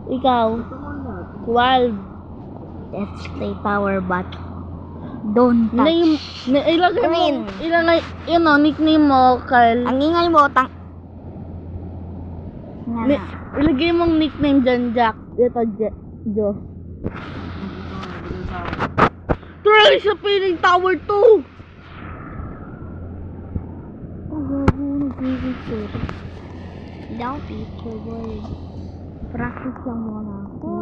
Ikaw? 12. Let's play Tower Battle. Don't touch. Name, ilagay mo, Green. nickname mo, Carl. Ang ingay mo, Ilagay mong nickname dyan, Jack. Ito, Jo. Try sa piling Tower 2! Daw, teacher boy. Practice lang muna ako.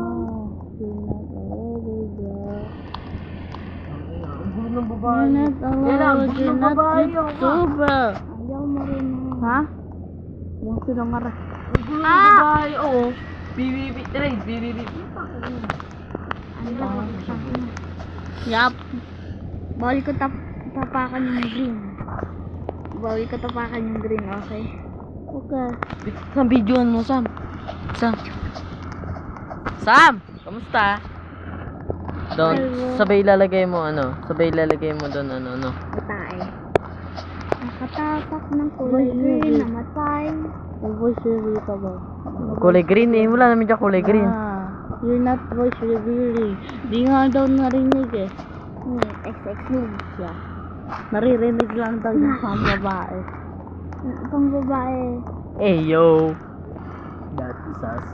Ang babae. Super. Ayaw mo rin na. Ha? Yung sinangara. Ah! Babae, oo. BBB, trade, BBB. Yup. Bawal ko tapakan yung green. Bawal ko tapakan yung green, okay? Okay. Sam, videoan mo, Sam. Sam! Kamusta? Doon, sabay ilalagay mo doon, ano. Matay. Nakatapak ng kulay green, namatay. Voice reveal ka ba? Kulay green eh. Wala namin dyan kulay green. You're not voice revealing. Di nga daw narinig eh. XX moves siya. Naririnig lang daw yung pang babae. Pang babae. Hey yo. That is us.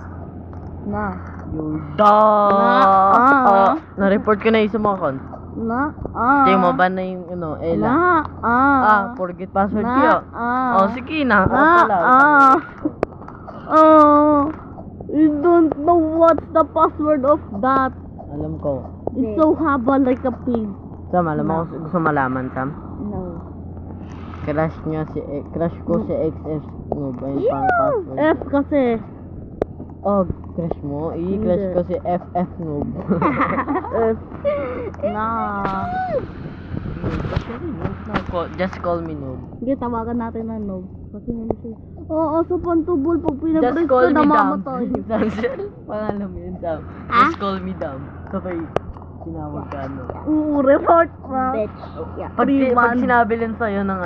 Na. You're dog. Na. Na-report ko na yung sa mga account. Tingin mo ba na yung Ella? Forget password ko. Sige na. You don't know what's the password of that. Alam ko. It's so haba like a pig. Sam, alam mo kung gusto malaman, Sam? No. Crush ko si XS Noob. Ayun pang password. F kasi. Oh, crush mo? Crush ko si FF Noob. F. Na. Just call me Noob. Sige, tawagan natin na noob. Kasi hindi siya. Oo, so pantubol. Pag Just pinapress call ko, me Dam. namamatay. Pangalan mo yun, Sam. Ha? Just call me Dam. Sabay, sinawag ka, ano. Report pa. Bitch. Yeah. Pag sinabi lang sa'yo ng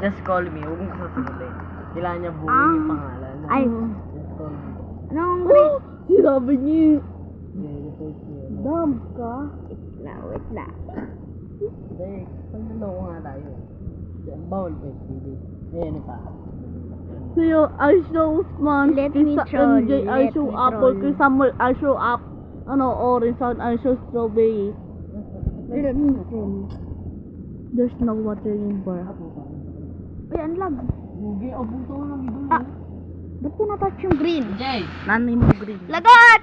just call me. Huwag mong sasagutin. Kailangan niya buuin yung pangalan. Ay. Just call me. Anong green? Sinabi niya. Report niya. Dam ka. Wait na. Hindi, pagdalaw nga tayo. Bawal pa yung TV. Ano pa? Sa'yo, I show Usman. Let me Kay troll, MJ, I let show me Apple. troll. Kay Samuel, I show up. Orange sound, I show strawberry. There's no water in bar. Uy, unlag. Bugi, abong to lang ito. Ba't ko na-touch yung green? Jay! Nanay mo green. Lagot!